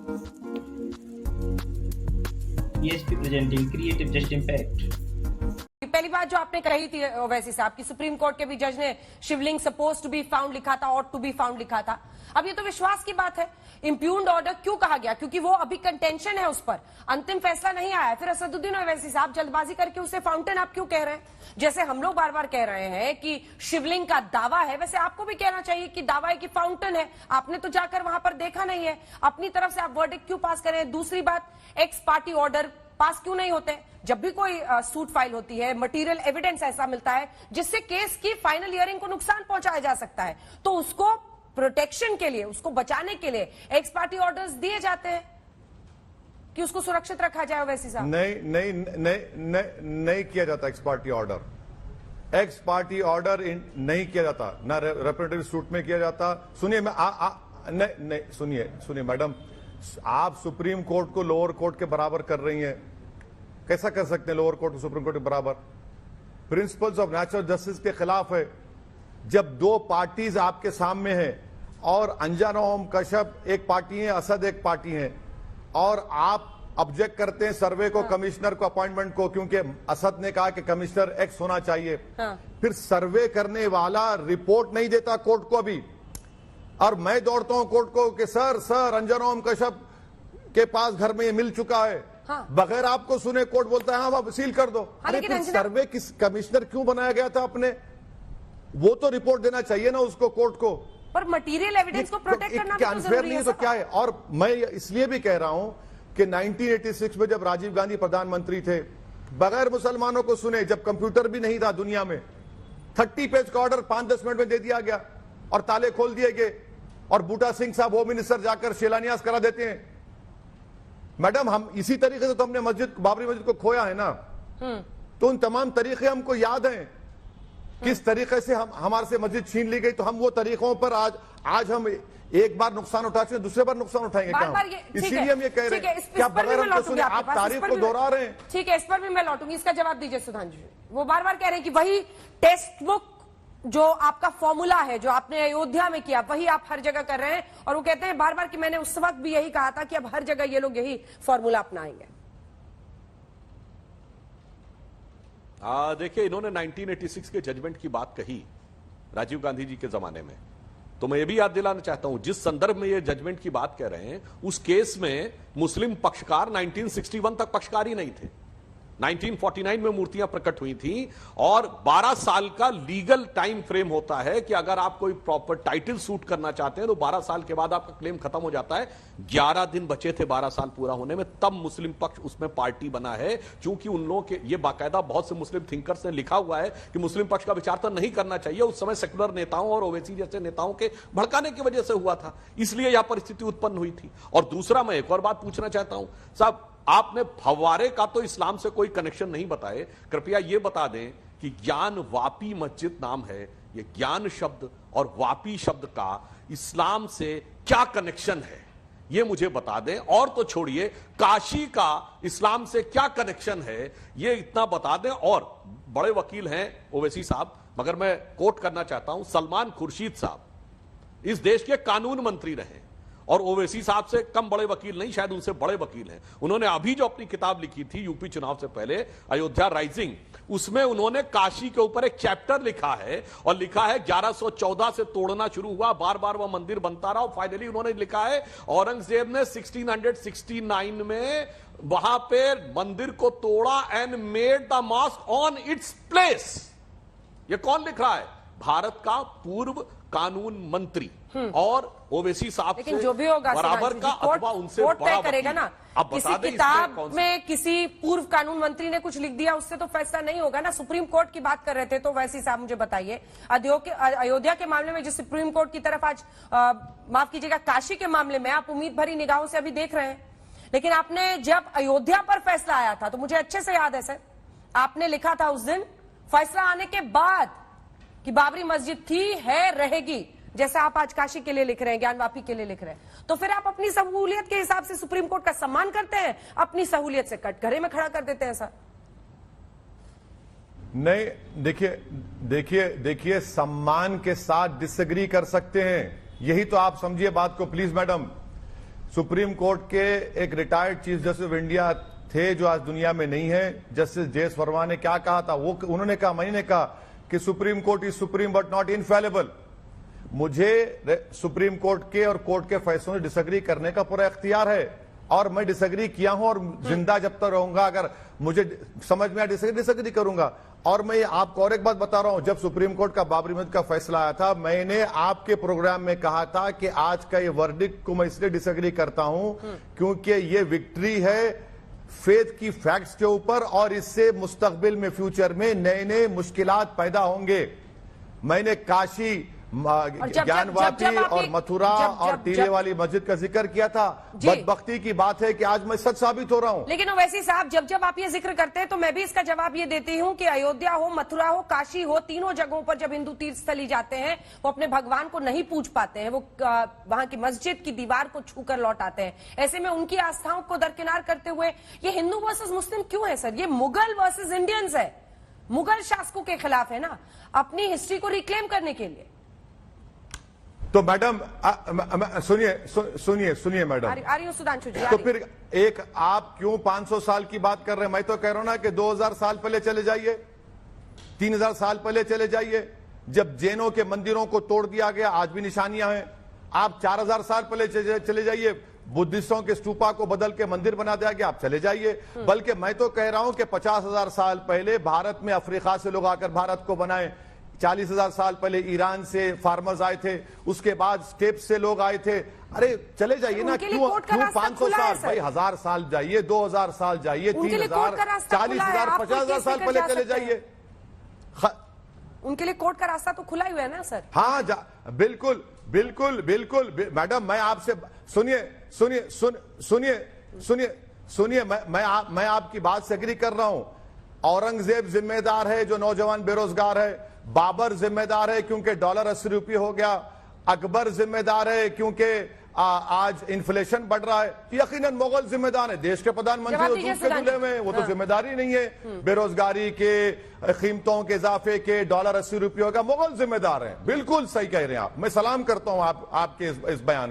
ESP presenting Creative Just Impact. पहली बात जो आपने कही थी ओवैसी साहब की सुप्रीम कोर्ट के भी जज ने शिवलिंग सपोज टू बी फाउंड लिखा था, ऑट टू बी फाउंड लिखा था। अब ये तो विश्वास की बात है। इंप्यून्ड ऑर्डर क्यों कहा गया? क्योंकि वो अभी कंटेंशन है, उस पर अंतिम फैसला नहीं आया। फिर असदुद्दीन ओवैसी साहब जल्दबाजी करके उसे फाउंटेन आप क्यों कह रहे हैं? जैसे हम लोग बार बार कह रहे हैं कि शिवलिंग का दावा है, वैसे आपको भी कहना चाहिए कि दावा है कि फाउंटेन है। आपने तो जाकर वहां पर देखा नहीं है, अपनी तरफ से आप वर्डिक्ट क्यों पास करें? दूसरी बात, एक्स पार्टी ऑर्डर पास क्यों नहीं होते? जब भी कोई सूट फाइल होती है, मटेरियल एविडेंस ऐसा मिलता है जिससे केस की फाइनल हियरिंग को नुकसान पहुंचाया जा सकता है, तो उसको प्रोटेक्शन के लिए, उसको बचाने के लिए एक्स पार्टी ऑर्डर्स दिए जाते हैं कि उसको सुरक्षित रखा जाए। वैसे साहब नहीं किया जाता x party order. X party order नहीं किया जाता, ना रिप्रेजेंटेटिव सूट में किया जाता। सुनिए, मैं नहीं सुनिए मैडम, आप सुप्रीम कोर्ट को लोअर कोर्ट के बराबर कर रही हैं। कैसा कर सकते हैं लोअर कोर्ट को सुप्रीम कोर्ट के बराबर? प्रिंसिपल्स ऑफ नेचुरल जस्टिस के खिलाफ है। जब दो पार्टीज आपके सामने हैं और अंजना ओम कश्यप एक पार्टी है, असद एक पार्टी है, और आप ऑब्जेक्ट करते हैं सर्वे को, कमिश्नर को, अपॉइंटमेंट को, क्योंकि असद ने कहा कि कमिश्नर एक्स होना चाहिए। फिर सर्वे करने वाला रिपोर्ट नहीं देता कोर्ट को अभी, और मैं दौड़ता हूं कोर्ट को कि सर अंजना ओम कश्यप के पास घर में ये मिल चुका है। बगैर आपको सुने कोर्ट बोलता है हाँ आप सील कर दो। अरे फिर सर्वे किस कमिश्नर क्यों बनाया गया था आपने? वो तो रिपोर्ट देना चाहिए ना उसको, कोर्ट को। पर मटेरियल एविडेंस को प्रोटेक्ट करना भी तो अनफेयर नहीं है तो क्या है? और मैं इसलिए भी कह रहा हूं कि 1986 में जब राजीव गांधी प्रधानमंत्री थे, बगैर मुसलमानों को सुने, जब कंप्यूटर भी नहीं था दुनिया में, 30 पेज का ऑर्डर 5-10 मिनट में दे दिया गया और ताले खोल दिए गए, और बूटा सिंह साहब होम मिनिस्टर जाकर शिलान्यास करा देते हैं। मैडम, हम इसी तरीके से तो हमने बाबरी मस्जिद को खोया है ना। तो उन तमाम तरीके हमको याद हैं, किस तरीके से हमारे से मस्जिद छीन ली गई। तो हम वो तरीकों पर आज हम एक बार नुकसान उठाते हैं, दूसरे बार नुकसान उठाएंगे क्या? इसीलिए हम ये कह रहे हैं कि आप बगैर हमको सुने आप तारीफ को दोहरा रहे हैं। ठीक है, इस पर भी मैं लौटूंगी, इसका जवाब दीजिए सुधांशु जी। वो बार बार कह रहे हैं कि वही टेक्स्ट बुक जो आपका फॉर्मूला है, जो आपने अयोध्या में किया, वही आप हर जगह कर रहे हैं। और वो कहते हैं बार बार कि मैंने उस वक्त भी यही कहा था कि अब हर जगह ये लोग यही फॉर्मूला अपनाएंगे। देखिए, इन्होंने 1986 के जजमेंट की बात कही राजीव गांधी जी के जमाने में, तो मैं ये भी याद दिलाना चाहता हूं जिस संदर्भ में ये जजमेंट की बात कर रहे हैं, उस केस में मुस्लिम पक्षकार 1961 तक पक्षकार ही नहीं थे। 1949 में मूर्तियां प्रकट हुई थी, और 12 साल का लीगल टाइम फ्रेम होता है कि अगर आप कोई प्रॉपर टाइटल सूट करना चाहते हैं तो 12 साल के बाद आपका क्लेम खत्म हो जाता है। 11 दिन बचे थे 12 साल पूरा होने में, तब मुस्लिम पक्ष उसमें पार्टी बना है। क्योंकि उन लोगों के, ये बाकायदा बहुत से मुस्लिम थिंकर्स ने लिखा हुआ है कि मुस्लिम पक्ष का विचार तो नहीं करना चाहिए। उस समय सेकुलर नेताओं और ओवैसी जैसे नेताओं के भड़काने की वजह से हुआ था, इसलिए यह परिस्थिति उत्पन्न हुई थी। और दूसरा, मैं एक और बात पूछना चाहता हूं साहब, आपने फव्वारे का तो इस्लाम से कोई कनेक्शन नहीं बताए। कृपया यह बता दें कि ज्ञान वापी मस्जिद नाम है, यह ज्ञान शब्द और वापी शब्द का इस्लाम से क्या कनेक्शन है, यह मुझे बता दें। और तो छोड़िए, काशी का इस्लाम से क्या कनेक्शन है, यह इतना बता दें। और बड़े वकील हैं ओवैसी साहब, मगर मैं कोट करना चाहता हूं, सलमान खुर्शीद साहब इस देश के कानून मंत्री रहे, और ओवैसी साहब से कम बड़े वकील नहीं, शायद उनसे बड़े वकील हैं। उन्होंने अभी जो अपनी किताब लिखी थी यूपी चुनाव से पहले, अयोध्या राइजिंग, उसमें उन्होंने काशी के ऊपर एक चैप्टर लिखा है, और लिखा है 1114 से तोड़ना शुरू हुआ, बार बार वह मंदिर बनता रहा, और फाइनली उन्होंने लिखा है औरंगजेब ने 1669 में वहां पे मंदिर को तोड़ा and made the mosque on its place. ये कौन लिख रहा है? भारत का पूर्व कानून मंत्री और ओवैसी साहब से जो भी होगा बराबर का अथवा उनसे बड़ा करेगा ना। किसी किताब में किसी पूर्व कानून मंत्री ने कुछ लिख दिया, उससे तो फैसला नहीं होगा ना। सुप्रीम कोर्ट की बात कर रहे थे, तो वैसी साहब मुझे बताइए, अयोध्या के मामले में जो सुप्रीम कोर्ट की तरफ आज माफ कीजिएगा काशी के मामले में आप उम्मीद भरी निगाहों से अभी देख रहे हैं, लेकिन आपने जब अयोध्या पर फैसला आया था, तो मुझे अच्छे से याद है सर, आपने लिखा था उस दिन फैसला आने के बाद कि बाबरी मस्जिद थी, है, रहेगी, जैसा आप आज काशी के लिए लिख रहे हैं, ज्ञानवापी के लिए लिख रहे हैं। तो फिर आप अपनी सहूलियत के हिसाब से सुप्रीम कोर्ट का सम्मान करते हैं, अपनी सहूलियत से कटघरे में खड़ा कर देते हैं सर? नहीं, देखिए सम्मान के साथ डिसएग्री कर सकते हैं, यही तो आप समझिए बात को प्लीज मैडम। सुप्रीम कोर्ट के एक retired chief justice of India थे जो आज दुनिया में नहीं है, जस्टिस जे.एस. वर्मा ने क्या कहा था, वो उन्होंने कहा, मैंने कहा कि supreme court is supreme but not infallible. मुझे सुप्रीम कोर्ट के और कोर्ट के फैसलों से डिसएग्री करने का पूरा इख्तियार है और मैं डिसएग्री किया हूं और जिंदा जब तक रहूंगा, अगर मुझे समझ में आया डिसएग्री करूंगा। और मैं आपको और एक बात बता रहा हूं, जब सुप्रीम कोर्ट का बाबरी मस्जिद का फैसला आया था, मैंने आपके प्रोग्राम में कहा था कि आज का ये वर्डिक्ट को मैं इसलिए डिसएग्री करता हूं क्योंकि ये विक्ट्री है फेथ की फैक्ट्स के ऊपर और इससे मुस्तकबिल में फ्यूचर में नए नए मुश्किलात पैदा होंगे। मैंने काशी, ज्ञानवापी और मथुरा और टीले वाली मस्जिद का जिक्र किया था। बदबख्ती की बात है कि आज मैं सच साबित हो रहा हूं। लेकिन ओवैसी साहब, जब आप ये जिक्र करते हैं तो मैं भी इसका जवाब ये देती हूं कि अयोध्या हो, मथुरा हो, काशी हो, तीनों जगहों पर जब हिंदू तीर्थ स्थली जाते हैं वो अपने भगवान को नहीं पूज पाते हैं, वो वहां की मस्जिद की दीवार को छूकर लौट आते हैं। ऐसे में उनकी आस्थाओं को दरकिनार करते हुए ये हिंदू वर्सेस मुस्लिम क्यों है सर? ये मुगल वर्सेस इंडियंस है, मुगल शासकों के खिलाफ है ना, अपनी हिस्ट्री को रिक्लेम करने के लिए। तो मैडम सुनिए मैडम, आ रही हूं सुधांशु जी। तो फिर एक आप क्यों 500 साल की बात कर रहे हैं? मैं तो कह रहा हूं ना कि 2000 साल पहले चले जाइए, 3000 साल पहले चले जाइए, जब जैनों के मंदिरों को तोड़ दिया गया, आज भी निशानियां हैं। आप 4000 साल पहले चले जाइए, बुद्धिस्टों के स्तूपा को बदल के मंदिर बना दिया गया, आप चले जाइए। बल्कि मैं तो कह रहा हूं कि 50,000 साल पहले भारत में अफ्रीका से लोग आकर भारत को बनाए, 40,000 साल पहले ईरान से फार्मर्स आए थे, उसके बाद स्टेप्स से लोग आए थे। अरे चले जाइए ना, क्यों 500 साल भाई, 1000 साल जाइए, 2000 साल जाइए, 3000, 40,000, 50,000 साल पहले चले जाइए। उनके लिए कोर्ट का रास्ता तो खुला ही हुआ है ना सर? हाँ, बिल्कुल बिल्कुल बिल्कुल मैडम, मैं आपसे सुनिए, मैं आपकी बात से एग्री कर रहा हूं। औरंगजेब जिम्मेदार है जो नौजवान बेरोजगार है, बाबर जिम्मेदार है क्योंकि डॉलर 80 रुपये हो गया, अकबर जिम्मेदार है क्योंकि आज इन्फ्लेशन बढ़ रहा है, यकीनन मुगल जिम्मेदार है, देश के प्रधानमंत्री दूध के दूल्हे में, वो तो जिम्मेदारी नहीं है। बेरोजगारी के, कीमतों के इजाफे के, डॉलर 80 रुपये होगा, मुगल जिम्मेदार है। बिल्कुल सही कह रहे हैं आप, मैं सलाम करता हूं आपके इस बयान।